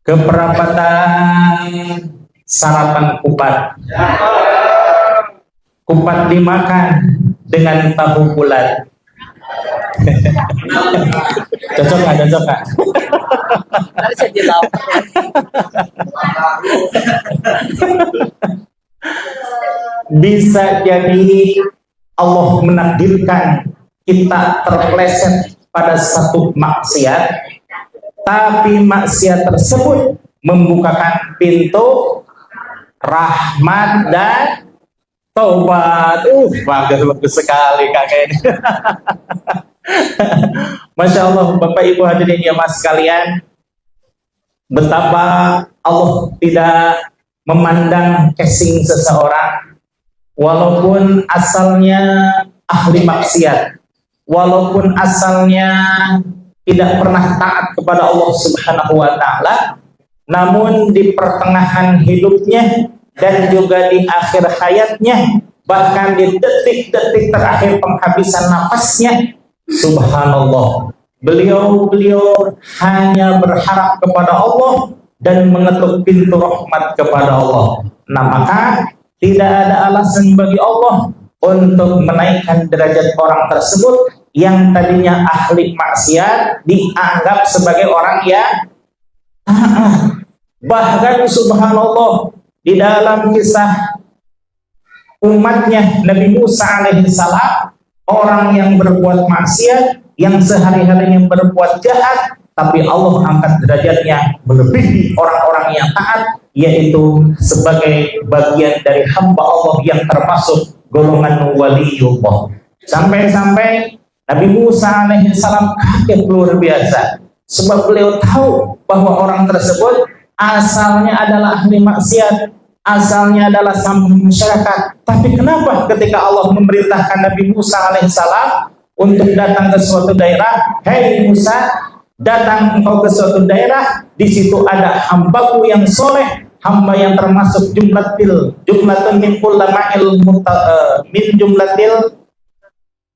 Keberapatan sarapan kupat. Kupat dimakan dengan tahu bulat. Cocok nggak? Cocok nggak? Harus jadi lapar. Bisa jadi Allah menakdirkan kita terpleset pada satu maksiat, tapi maksiat tersebut membukakan pintu rahmat dan taubat. Bagus sekali kakek ini. Masya Allah, Bapak Ibu hadirin ya mas sekalian, betapa Allah tidak memandang casing seseorang, walaupun asalnya ahli maksiat, walaupun asalnya tidak pernah taat kepada Allah Subhanahu wa Ta'ala, namun di pertengahan hidupnya dan juga di akhir hayatnya, bahkan di detik-detik terakhir penghabisan nafasnya, subhanallah, beliau hanya berharap kepada Allah dan mengetuk pintu rahmat kepada Allah. Nah, maka tidak ada alasan bagi Allah untuk menaikkan derajat orang tersebut yang tadinya ahli maksiat dianggap sebagai orang yang taat. Bahkan subhanallah, di dalam kisah umatnya Nabi Musa alaihissalam, orang yang berbuat maksiat, yang sehari-harinya berbuat jahat, tapi Allah angkat derajatnya melebihi orang-orang yang taat, yaitu sebagai bagian dari hamba Allah yang termasuk golongan waliyullah. Sampai-sampai Nabi Musa alaihissalam kaget luar biasa, sebab beliau tahu bahwa orang tersebut asalnya adalah ahli maksiat, asalnya adalah sampah masyarakat. Tapi kenapa ketika Allah memerintahkan Nabi Musa alaihissalam untuk datang ke suatu daerah, hei Musa, datang engkau ke suatu daerah, di situ ada hambaku yang soleh, hamba yang termasuk jumlatun min jumlatil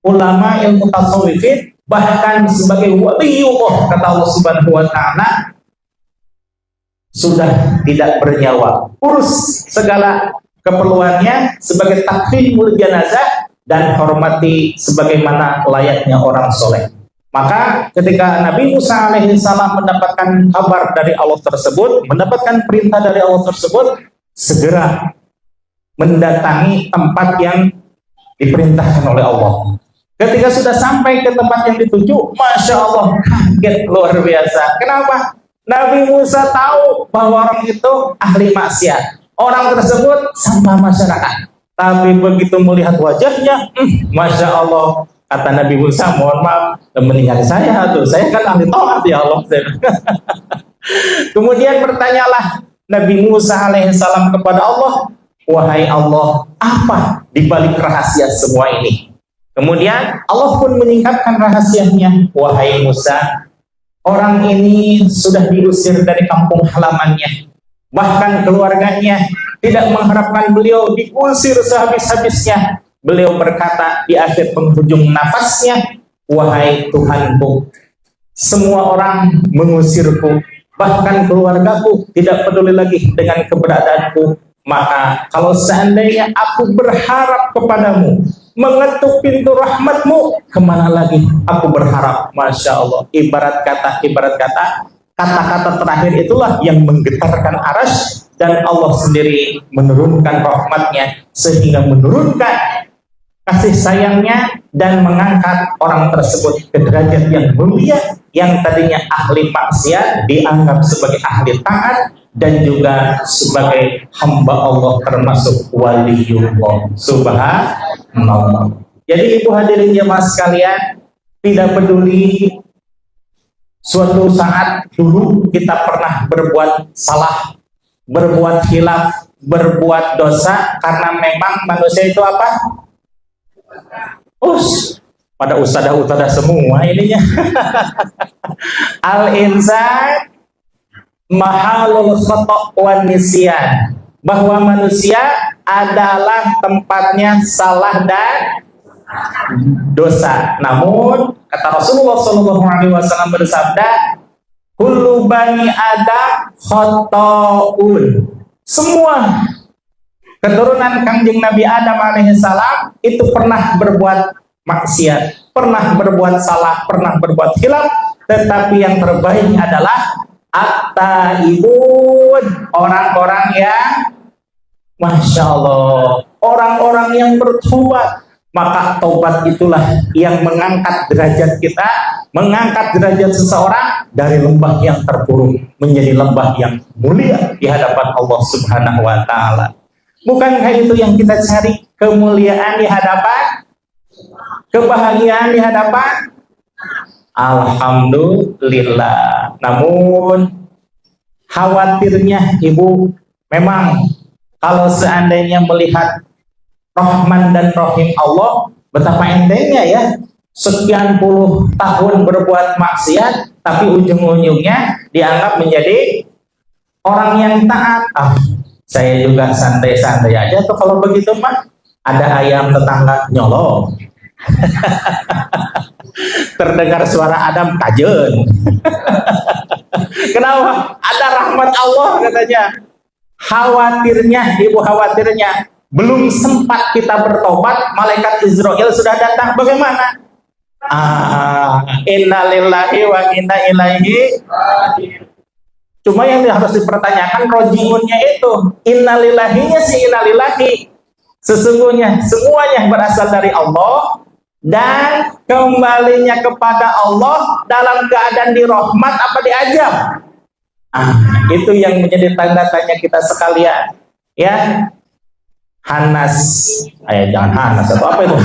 ulama'il mutasawwifin, bahkan sebagai waliyullah, kata Allah Subhanahu wa Ta'ala, sudah tidak bernyawa, urus segala keperluannya sebagai takrimul janazah dan hormati sebagaimana layaknya orang soleh. Maka ketika Nabi Musa alaihissalam mendapatkan kabar dari Allah tersebut, mendapatkan perintah dari Allah tersebut, segera mendatangi tempat yang diperintahkan oleh Allah. Ketika sudah sampai ke tempat yang dituju, Masya Allah, kaget luar biasa. Kenapa? Nabi Musa tahu bahwa orang itu ahli maksiat, orang tersebut sampah masyarakat. Tapi begitu melihat wajahnya, Masya Allah, kata Nabi Musa, mohon maaf, mendingan saya tuh, saya kan ahli taat ya Allah. Kemudian bertanyalah Nabi Musa alaihissalam kepada Allah, wahai Allah, apa dibalik rahasia semua ini? Kemudian Allah pun menyingkapkan rahasianya, wahai Musa, orang ini sudah diusir dari kampung halamannya, bahkan keluarganya tidak mengharapkan beliau, diusir sehabis-habisnya. Beliau berkata di akhir penghujung nafasnya, wahai Tuhanku, semua orang mengusirku, bahkan keluargaku tidak peduli lagi dengan keberadaanku. Maka kalau seandainya aku berharap kepadamu, mengetuk pintu rahmatmu, kemana lagi aku berharap? Masya Allah, ibarat kata kata-kata terakhir itulah yang menggetarkan arasy, dan Allah sendiri menurunkan rahmatnya, sehingga menurunkan kasih sayangnya dan mengangkat orang tersebut ke derajat yang mulia, yang tadinya ahli maksiat dianggap sebagai ahli taat dan juga sebagai hamba Allah termasuk waliyullah. Subhanallah. Jadi ibu hadirin jemaah sekalian, tidak peduli suatu saat dulu kita pernah berbuat salah, berbuat khilaf, berbuat dosa, karena memang manusia itu apa? Pada ustadzah semua ininya. Al-insan mahalul khata' wan nisyan, bahwa manusia adalah tempatnya salah dan dosa. Namun kata Rasulullah SAW bersabda, kullu bani Adam khotoun. Semua keturunan Kangjeng Nabi Adam alaihissalam itu pernah berbuat maksiat, pernah berbuat salah, pernah berbuat hilaf, tetapi yang terbaik adalah at-taibun, orang-orang yang Masya Allah, orang-orang yang bertobat. Maka taubat itulah yang mengangkat derajat kita, mengangkat derajat seseorang dari lembah yang terpuruk menjadi lembah yang mulia di hadapan Allah Subhanahu wa Ta'ala. Bukankah itu yang kita cari? Kemuliaan di hadapan, kebahagiaan di hadapan. Alhamdulillah. Namun khawatirnya Ibu, memang kalau seandainya melihat Rahman dan Rahim Allah, betapa entengnya ya, sekian puluh tahun berbuat maksiat, tapi ujung-ujungnya dianggap menjadi orang yang taat. Saya juga santai-santai aja tuh kalau begitu mah. Ada ayam tetangga nyolong. Terdengar suara Adam kajen. Kenapa? Ada rahmat Allah katanya. Khawatirnya, Ibu khawatirnya, belum sempat kita bertobat, malaikat Israel sudah datang. Bagaimana? Inna lillahi wa inna ilaihi. Cuma yang harus dipertanyakan rojiunnya itu. Inna lillahinya si inna lillahi. Sesungguhnya semuanya berasal dari Allah dan kembalinya kepada Allah dalam keadaan dirahmat apa diajab. Itu yang menjadi tanda tanya kita sekalian. Ya, Hanas, jangan Hanas atau apa itu?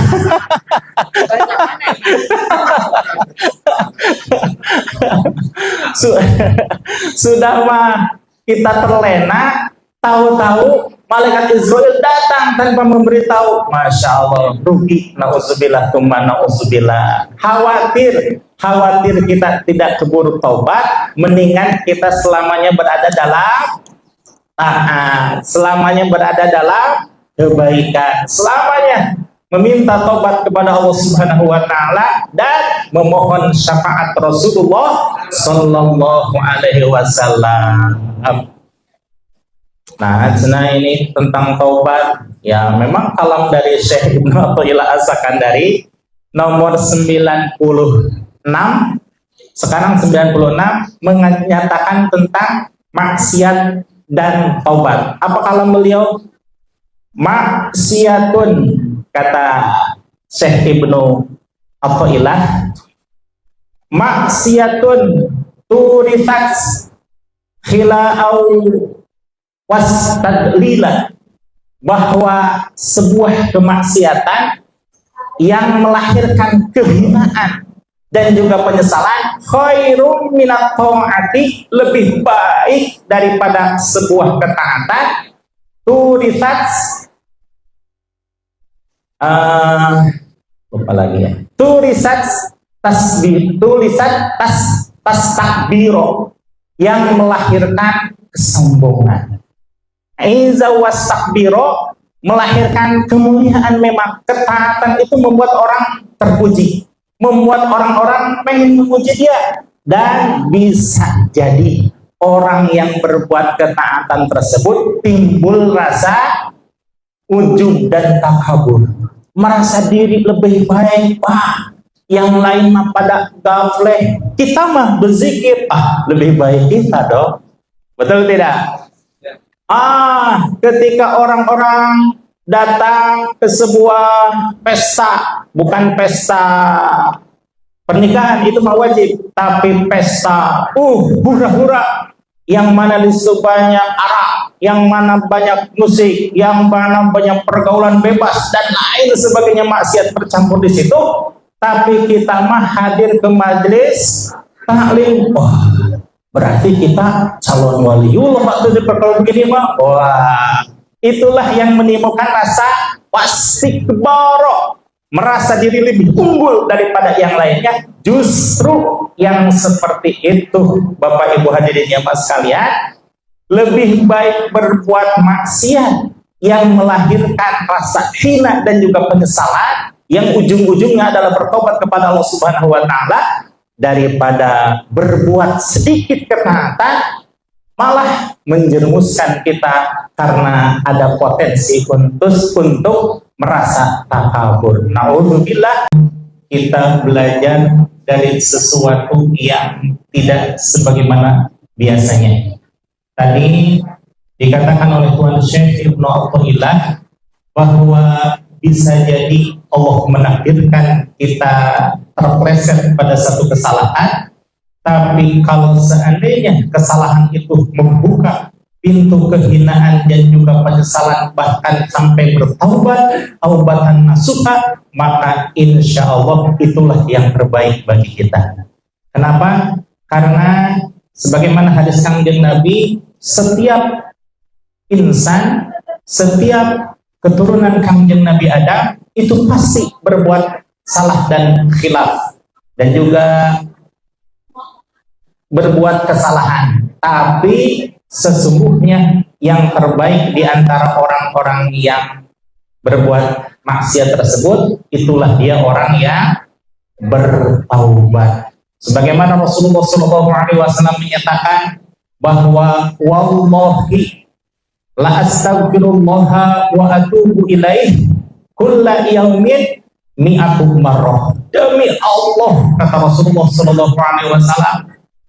Sudah mah kita terlena, tahu-tahu malaikat Israel datang tanpa memberitahu. Masya Allah, rugi, na'udzubillah, tsumma na'udzubillah. Khawatir kita tidak keburu taubat, mendingan kita selamanya berada dalam taat, selamanya berada dalam kebaikan, selamanya meminta taubat kepada Allah Subhanahu wa Ta'ala dan memohon syafaat Rasulullah Sallallahu Alaihi Wasallam. Nah, ini tentang taubat. Ya, memang kalam dari Syekh Ibnu Athaillah As-Sakandari nomor 96, sekarang 96, menyatakan tentang maksiat dan taubat. Apa kalam beliau? Maksiatun, kata Syekh Ibnu Athaillah, maksiatun turisat khila'au wastadlila, bahwa sebuah kemaksiatan yang melahirkan kehinaan dan juga penyesalan khairum minat ta'ati, lebih baik daripada sebuah ketaatan. Turisat lupa lagi ya. Turisat tasbih, tulisat tastakbiro, yang melahirkan kesombongan. Iza wastakbiro, melahirkan kemuliaan. Memang ketaatan itu membuat orang terpuji, membuat orang-orang pengen memuji dia, dan bisa jadi orang yang berbuat ketaatan tersebut timbul rasa ujub dan takabur, merasa diri lebih baik. Wah, yang lain mah pada gafleh, kita mah berzikir, lebih baik kita dong. Betul tidak? Ketika orang-orang datang ke sebuah pesta, bukan pesta pernikahan, itu mah wajib, tapi pesta hura-hura, yang mana di situ banyak arak, yang mana banyak musik, yang mana banyak pergaulan bebas dan lain sebagainya, maksiat bercampur di situ. Tapi kita mah hadir ke majelis taklim, berarti kita calon waliullah waktu di perkara begini mah. Wah, itulah yang menimbulkan rasa wastikbaro, merasa diri lebih unggul daripada yang lainnya. Justru yang seperti itu, Bapak Ibu hadirin yang sekalian, lebih baik berbuat maksiat yang melahirkan rasa hina dan juga penyesalan, yang ujung-ujungnya adalah bertobat kepada Allah Subhanahu wa Ta'ala, daripada berbuat sedikit ketaatan malah menjerumuskan kita karena ada potensi untuk merasa takabur. Naudzubillah, kita belajar dari sesuatu yang tidak sebagaimana biasanya. Tadi dikatakan oleh Tuan Syekh Ibnu Athaillah bahwa bisa jadi Allah menakdirkan kita terpleset pada satu kesalahan, tapi kalau seandainya kesalahan itu membuka pintu kehinaan dan juga penyesalan bahkan sampai bertaubat, taubatan nasuha, maka insya Allah itulah yang terbaik bagi kita. Kenapa? Karena sebagaimana hadis Kangjeng Nabi, setiap insan, setiap keturunan Kangjeng Nabi Adam itu pasti berbuat salah dan khilaf dan juga berbuat kesalahan, tapi sesungguhnya yang terbaik di antara orang-orang yang berbuat maksiat tersebut itulah dia orang yang bertaubat. Sebagaimana Rasulullah SAW menyatakan bahwa wallahi la astaghfirullah wa atubu ilaih kulla yaumin mi'atu marrah. Demi Allah, kata Rasulullah SAW,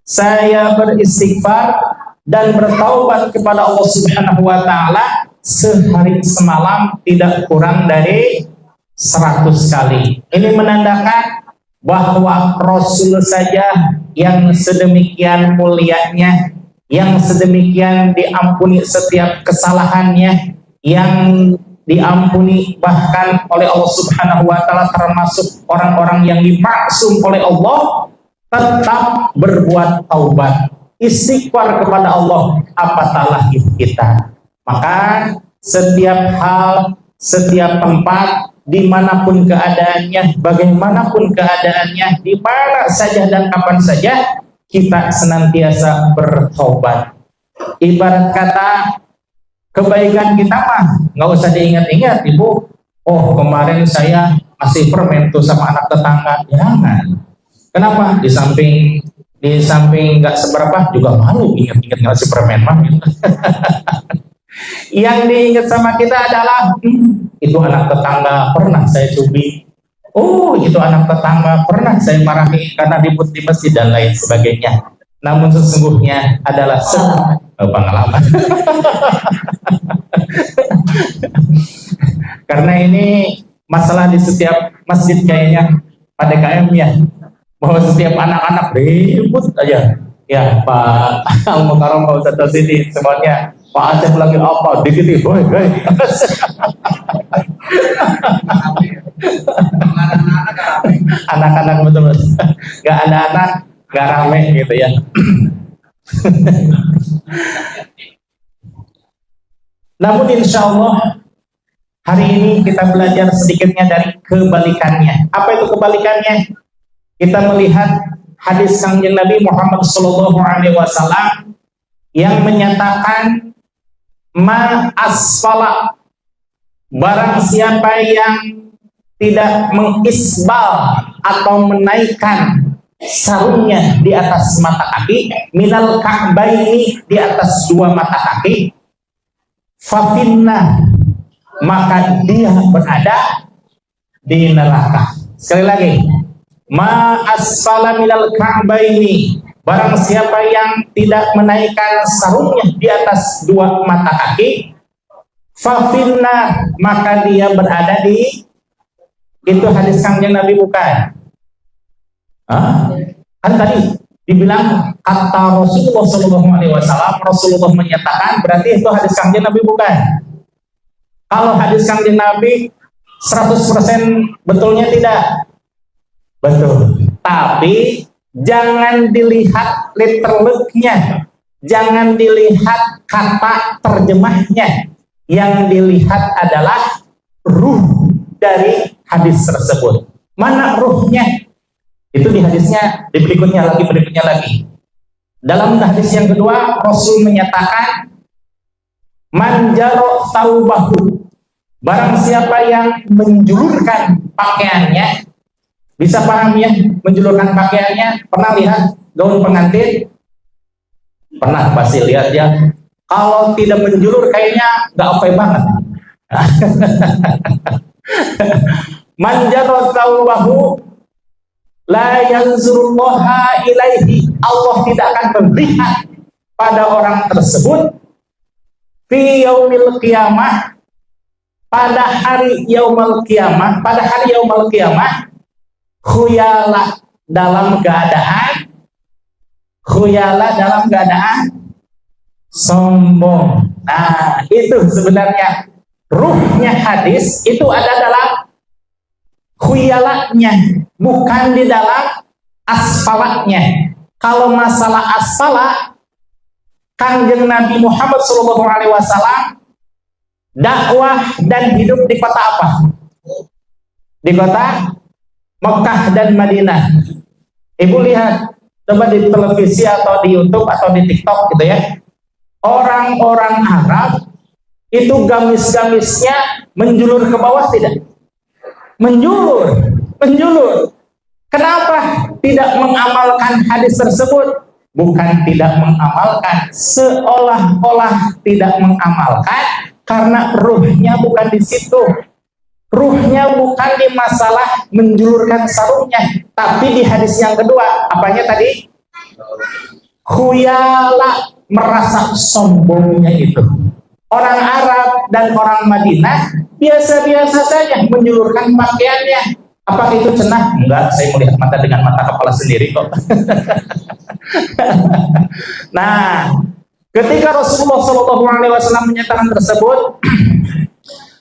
saya beristighfar dan bertaubat kepada Allah Subhanahu wa taala sehari semalam tidak kurang dari 100 kali. Ini menandakan bahwa Rasul saja yang sedemikian mulianya, yang sedemikian diampuni setiap kesalahannya, yang diampuni bahkan oleh Allah Subhanahu wa taala, termasuk orang-orang yang dimaksum oleh Allah, tetap berbuat taubat, istighfar kepada Allah, apatah lagi kita. Maka setiap hal, setiap tempat, dimanapun keadaannya, bagaimanapun keadaannya, di mana saja dan kapan saja, kita senantiasa bertobat. Ibarat kata, kebaikan kita mah nggak usah diingat-ingat, Ibu. Oh, kemarin saya masih permen tuh sama anak tetangga. Jangan. Kenapa? Di samping nggak seberapa juga malu ingat-ingat ngasih permen mah gitu. Yang diingat sama kita adalah itu anak tetangga pernah saya cubit. Oh, itu anak tetangga pernah saya marahi karena ribut di masjid dan lain sebagainya. Namun sesungguhnya adalah pengalaman. Karena ini masalah di setiap masjid kayaknya pada KM ya, bahwa setiap anak-anak ribut aja. Ya Pak Al-Mukarram, Pak Ustadz sini semuanya, Pak Aceh lagi apa? Dikit boy. Anak-anak betul, nggak ada anak, nggak rame gitu ya. Namun insya Allah hari ini kita belajar sedikitnya dari kebalikannya. Apa itu kebalikannya? Kita melihat hadis Kangjeng Nabi Muhammad SAW yang menyatakan ma asfala, barang siapa yang tidak mengisbal atau menaikkan sarungnya di atas mata kaki, minal ka'baini, di atas dua mata kaki, fafinna, maka dia berada di neraka. Sekali lagi, ma asfala minal ka'baini, barang siapa yang tidak menaikkan sarungnya di atas dua mata kaki, fafinna, maka dia berada di, itu hadis Kangjeng Nabi bukan? Kan tadi dibilang kata Rasulullah SAW, Rasulullah menyatakan, berarti itu hadis Kangjeng Nabi bukan? Kalau hadis Kangjeng Nabi 100% betulnya tidak? Betul. Tapi jangan dilihat literally-nya, jangan dilihat kata terjemahnya. Yang dilihat adalah ruh dari hadis tersebut. Mana ruhnya? Itu di hadisnya, di berikutnya lagi. Dalam hadis yang kedua, Rasul menyatakan, manjaro taubahu, barang siapa yang menjulurkan pakaiannya, Bisa paham ya, menjulurkan pakaiannya. Pernah lihat gaun pengantin? Pernah pasti lihat ya. Kalau tidak menjulur kayaknya nggak oke banget. Man jarra thawbahu la yanzurullaha ilaihi. Allah tidak akan melihat pada orang tersebut fi yaumil qiyamah, pada hari yaumul qiyamah, khuyala dalam keadaan sombong. Nah, itu sebenarnya ruhnya hadis itu ada dalam khuyalanya, bukan di dalam asfalanya. Kalau masalah asfala, Kanjeng Nabi Muhammad SAW dakwah dan hidup di kota apa? Di kota Mekah dan Madinah. Ibu lihat, coba di televisi atau di YouTube atau di TikTok gitu ya. Orang-orang Arab itu gamis-gamisnya menjulur ke bawah tidak? Menjulur. Kenapa tidak mengamalkan hadis tersebut? Bukan tidak mengamalkan, seolah-olah tidak mengamalkan karena ruhnya bukan di situ. Ruhnya bukan di masalah menjulurkan sarungnya, tapi di hadis yang kedua, apanya tadi? Khuyala, merasa sombongnya itu. Orang Arab dan orang Madinah biasa-biasa saja menjulurkan pakaiannya. Apakah itu cenah? Enggak, saya melihat mata dengan mata kepala sendiri kok. Nah, ketika Rasulullah SAW menyatakan tersebut,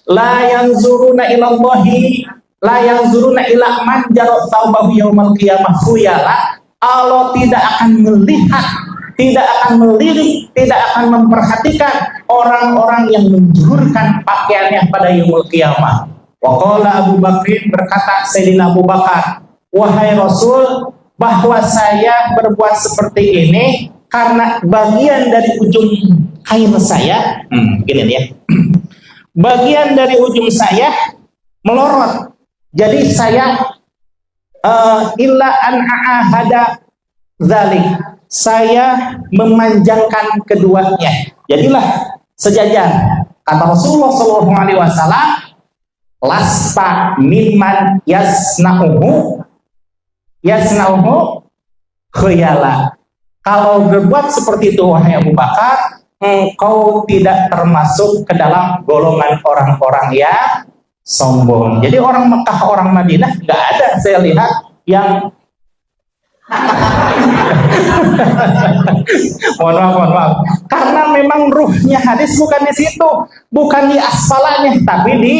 la yanzuruna ilallahi la yanzuruna ila man jarra thawbahu yaumal qiyamah khuyala. Allah tidak akan melihat, tidak akan melirik, tidak akan memperhatikan orang-orang yang menjulurkan pakaiannya pada yaumul qiyamah. Wa qala Abu Bakrin, berkata Sayyidina Abu Bakar, wahai Rasul, bahwa saya berbuat seperti ini karena bagian dari ujung kain saya, gini ya. Bagian dari ujung saya melorot. Jadi saya illa an ahada dzalik. Saya memanjangkan keduanya. Jadilah sejajar. Kata Rasulullah SAW, lasta mimman yasna'uhu khuyala. Kalau berbuat seperti itu wahai Abu Bakar, engkau tidak termasuk ke dalam golongan orang-orang yang sombong. Jadi orang Mekah, orang Madinah nggak ada saya lihat yang mohon maaf. Karena memang ruhnya hadis bukan di situ, bukan di asfalanya, tapi di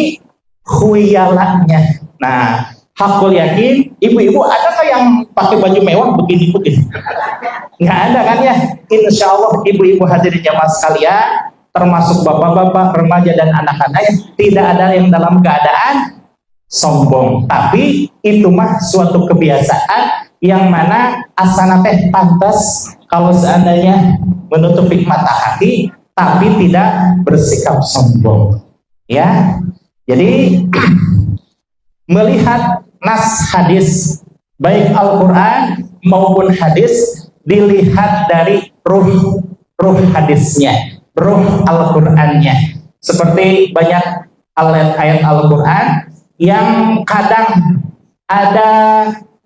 khuyalanya. Nah, hakul yakin, ibu-ibu adakah yang pakai baju mewah begini? Nggak ada kan ya? Insya Allah ibu-ibu hadirin jamaah sekalian, termasuk bapak-bapak, remaja dan anak-anak, tidak ada yang dalam keadaan sombong. Tapi itu mah suatu kebiasaan yang mana asana teh pantas kalau seandainya menutupi mata hati, tapi tidak bersikap sombong. Ya, jadi melihat nas hadis, baik Al-Quran maupun hadis, dilihat dari ruh hadisnya, ruh Al-Qurannya. Seperti banyak ayat Al-Quran yang kadang ada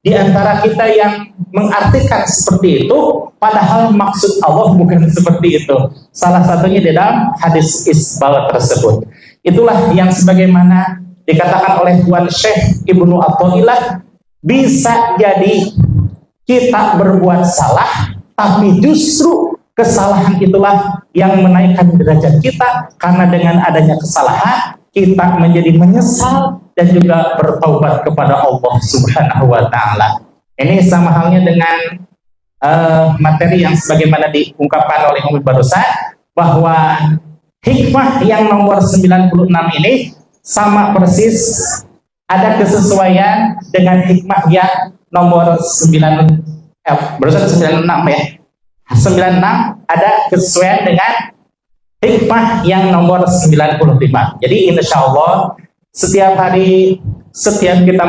di antara kita yang mengartikan seperti itu, padahal maksud Allah bukan seperti itu. Salah satunya di dalam hadis isbal tersebut. Itulah yang sebagaimana dikatakan oleh Tuan Syekh Ibnu Athaillah, bisa jadi kita berbuat salah, tapi justru kesalahan itulah yang menaikkan derajat kita, karena dengan adanya kesalahan kita menjadi menyesal dan juga bertaubat kepada Allah Subhanahu wa Ta'ala. Ini sama halnya dengan materi yang sebagaimana diungkapkan oleh Umi barusan, bahwa hikmah yang nomor 96 ini sama persis, ada kesesuaian dengan hikmah yang nomor 96 ya. 96 ada kesesuaian dengan hikmah yang nomor 95. Jadi insya Allah setiap hari setiap kita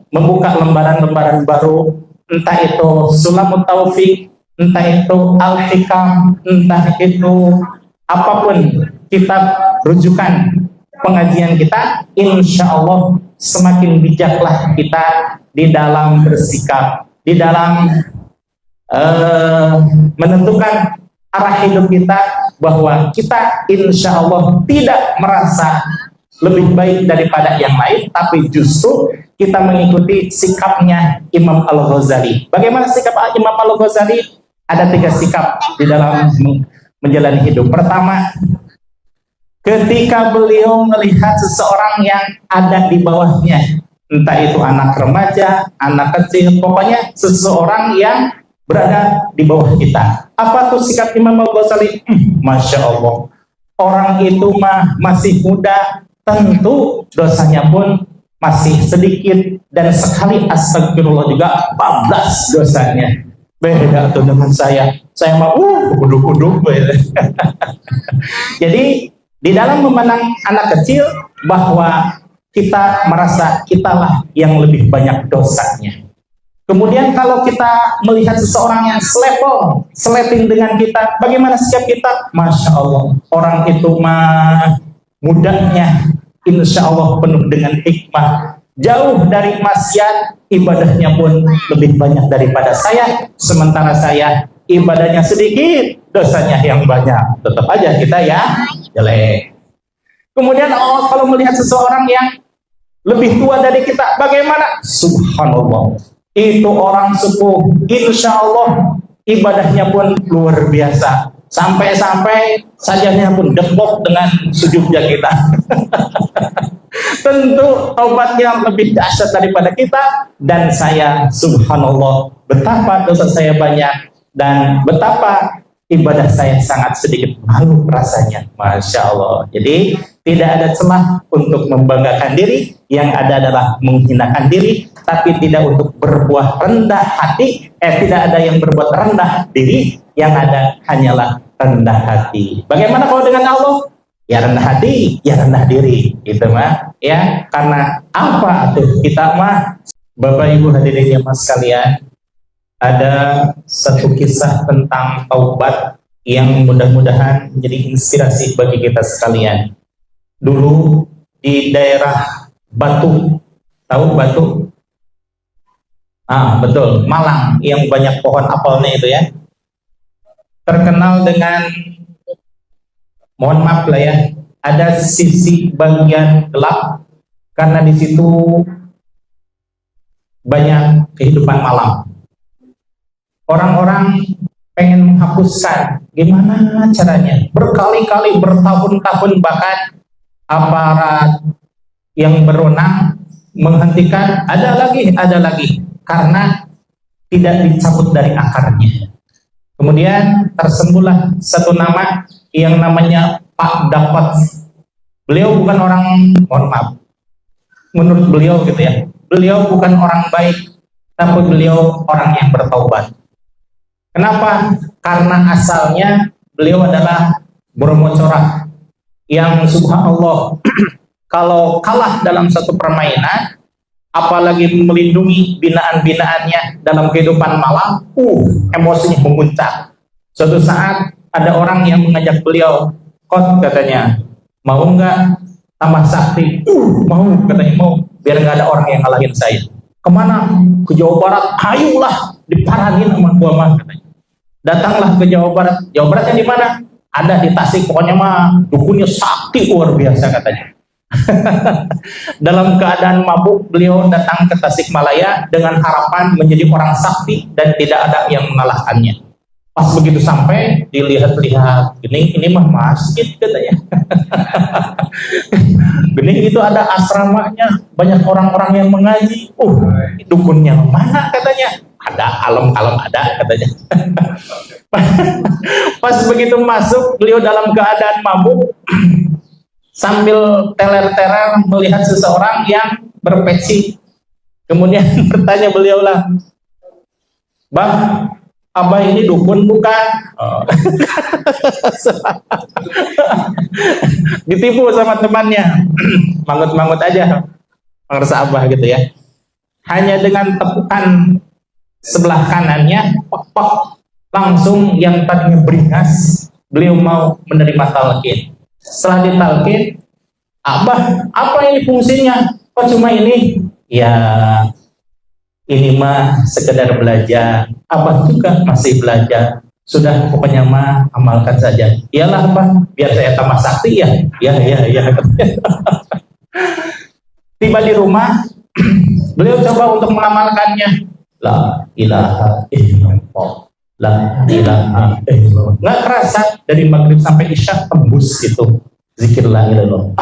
membuka lembaran-lembaran baru, entah itu Sulamut Taufik, entah itu Al-Hikam, entah itu apapun kitab rujukan pengajian kita, insya Allah semakin bijaklah kita di dalam bersikap, di dalam menentukan arah hidup kita, bahwa kita insya Allah tidak merasa lebih baik daripada yang lain, tapi justru kita mengikuti sikapnya Imam Al-Ghazali. Bagaimana sikap Imam Al-Ghazali? Ada 3 sikap di dalam menjalani hidup. Pertama, ketika beliau melihat seseorang yang ada di bawahnya, entah itu anak remaja, anak kecil, pokoknya seseorang yang berada di bawah kita. Apa tuh sikap Imam Al-Ghazali? Masya Allah, orang itu masih muda, tentu dosanya pun masih sedikit, dan sekali astagfirullah juga 14 dosanya. Beda tuh dengan saya mah uduk-uduk. Jadi di dalam memandang anak kecil, bahwa kita merasa kitalah yang lebih banyak dosanya. Kemudian kalau kita melihat seseorang yang selevel, seleting dengan kita, bagaimana sikap kita? Masya Allah, orang itu mudahnya, insya Allah penuh dengan hikmah, jauh dari maksiat, ibadahnya pun lebih banyak daripada saya, sementara saya ibadahnya sedikit, dosanya yang banyak. Tetap aja kita ya jelek. Kemudian kalau melihat seseorang yang lebih tua dari kita, bagaimana? Subhanallah, itu orang sepuh, insya Allah ibadahnya pun luar biasa, sampai-sampai sajanya pun depok dengan sujudnya kita. Tentu taubatnya lebih dahsyat daripada kita, dan saya subhanallah betapa dosa saya banyak dan betapa ibadah saya sangat sedikit, malu rasanya. Masya Allah. Jadi tidak ada celah untuk membanggakan diri, yang ada adalah menghinakan diri, tapi tidak untuk berbuat rendah hati. Tidak ada yang berbuat rendah diri, yang ada hanyalah rendah hati. Bagaimana kalau dengan Allah? Ya rendah hati, ya rendah diri, gitu mah. Ya, karena apa tuh kita mah? Bapak Ibu hadirin yang mas sekalian, ada satu kisah tentang taubat yang mudah-mudahan menjadi inspirasi bagi kita sekalian. Dulu di daerah Batu, tahu Batu? Betul, Malang yang banyak pohon apelnya itu ya. Terkenal dengan, mohon maaf lah ya, ada sisi bagian gelap, karena di situ banyak kehidupan malam. Orang-orang pengen menghapuskan, gimana caranya? Berkali-kali, bertahun-tahun, bahkan aparat yang berwenang menghentikan, ada lagi, karena tidak dicabut dari akarnya. Kemudian tersembuhlah satu nama yang namanya Pak Dapat. Beliau bukan orang, mohon maaf, menurut beliau gitu ya, beliau bukan orang baik, tapi beliau orang yang bertaubat. Kenapa? Karena asalnya beliau adalah Bromo Corak, yang subhanallah kalau kalah dalam satu permainan, apalagi melindungi binaan-binaannya dalam kehidupan malam, emosinya memuncak. Suatu saat ada orang yang mengajak beliau, "Kot," katanya, "mau nggak tambah sakti?" Mau, katanya, mau, biar nggak ada orang yang ngalahin saya. Kemana? Ke Jawa Barat. Ayolah, diparangin sama gua mah, katanya. Datanglah ke Jawa Barat. Jawa Baratnya di mana? Ada di Tasik, pokoknya mah dukunnya sakti luar biasa, katanya. Dalam keadaan mabuk, beliau datang ke Tasikmalaya dengan harapan menjadi orang sakti dan tidak ada yang mengalahkannya. Pas begitu sampai, dilihat-lihat, ini mah masjid, katanya. Gini, itu ada asramanya, banyak orang-orang yang mengaji. Dukunnya mana, katanya? Ada, kalem-kalem ada, katanya. Pas begitu masuk, beliau dalam keadaan mabuk, sambil teler-teler melihat seseorang yang berpeci. Kemudian bertanya beliau lah, "Bang, Abah ini dukun bukan?" Ditipu sama temannya. Mangut-mangut aja. Ngerasa Abah gitu ya. Hanya dengan tepukan sebelah kanannya, pok, langsung yang tadinya beringas, beliau mau menerima talqin. Setelah ditalqin, Abah, apa ini fungsinya? Kok cuma ini? Ya, ini mah sekedar belajar. Abah juga masih belajar. Sudah, pokoknya mah amalkan saja. Iyalah Abah, biar saya tambah sakti ya. Ya. Tiba di rumah, beliau coba untuk mengamalkannya. La ilaha illallah. La ilaha illallah. Nggak kerasa dari maghrib sampai isya tembus gitu. Zikir la ilallah.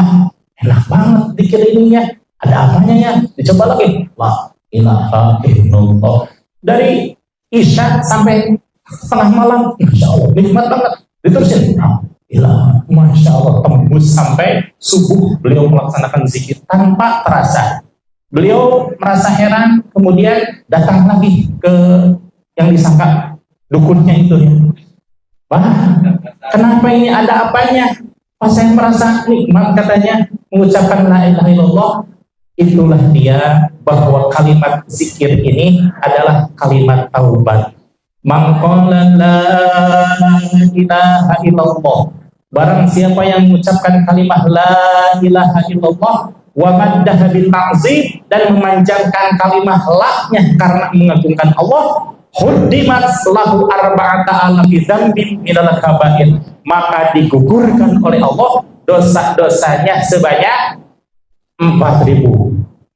Enak banget zikir ininya. Ada apanya ya? Dicoba lagi. La ilaha illallah. Dari isya sampai setengah malam, Masya Allah, nikmat banget. Diterusin. La ilaha, Masya Allah, tembus sampai subuh. Beliau melaksanakan zikir tanpa terasa. Beliau merasa heran, kemudian datang lagi ke yang disangka dukunnya itu ya. Wah, kenapa ini ada apanya? Pas saya merasa nikmat katanya mengucapkan la ilaha illallah, itulah dia bahwa kalimat zikir ini adalah kalimat taubat. Man qala la ilaha illallah, barang siapa yang mengucapkan kalimat la ilaha illallah wa maddaha bil ta'zim, dan memanjangkan kalimat la-nya karena mengagungkan Allah, huddimat lahu arba'ata alafi dzambin minal kabair, maka digugurkan oleh Allah dosa-dosanya sebanyak 4.000.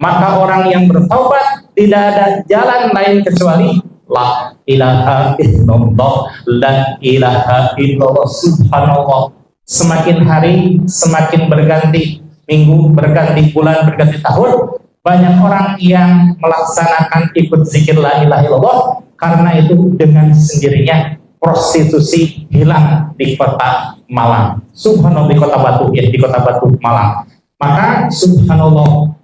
Maka orang yang bertaubat tidak ada jalan lain kecuali la ilaha illallah, la ilaha illallah. Subhanallah, semakin hari semakin berganti, minggu berganti, bulan berganti tahun, banyak orang yang melaksanakan ikut zikir la ilaha illallah. Karena itu dengan sendirinya prostitusi hilang di kota Malang. Subhanallah, di kota Batu ya, di kota Batu Malang. Maka subhanallah,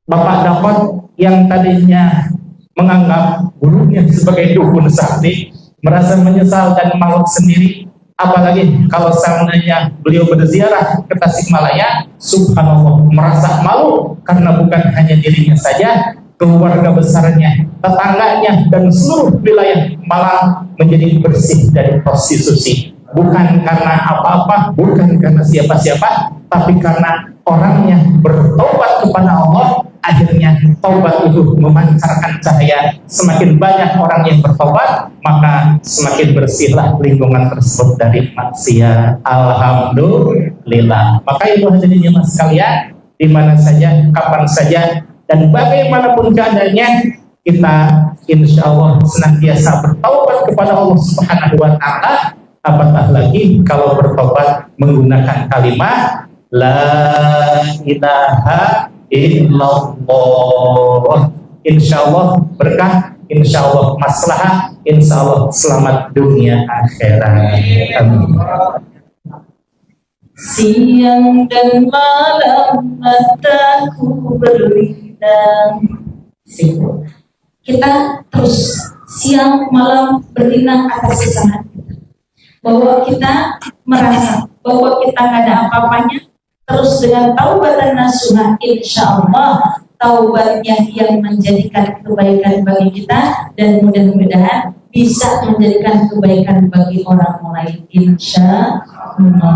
Bapak Dakot yang tadinya menganggap gurunya sebagai dukun sakti merasa menyesal dan malu sendiri. Apalagi kalau seandainya beliau berziarah ke Tasikmalaya, subhanallah, merasa malu karena bukan hanya dirinya saja, keluarga besarnya, tetangganya, dan seluruh wilayah Malang menjadi bersih dari prostitusi. Bukan karena apa-apa, bukan karena siapa-siapa, tapi karena orangnya bertobat kepada Allah. Akhirnya taubat itu memancarkan cahaya. Semakin banyak orang yang bertobat, maka semakin bersihlah lingkungan tersebut dari maksiat. Alhamdulillah. Maka itu hadirin jemaah sekalian, di mana saja, kapan saja, dan bagaimanapun keadaannya, kita insya Allah senantiasa bertaubat kepada Allah Subhanahu wa Ta'ala. Apatah lagi kalau bertobat menggunakan kalimat la ilaha illallah. Insya Allah berkah, insya Allah maslahah, insya Allah selamat dunia akhirat. Amin. Siang dan malam mataku berlinang. Kita terus siang malam berlinang atas kesalahan kita, bahwa kita merasa bahwa kita nggak ada apa-apanya. Terus dengan taubat dan nasuha, insya Allah taubatnya yang menjadikan kebaikan bagi kita, dan mudah-mudahan bisa menjadikan kebaikan bagi orang lain, insya Allah.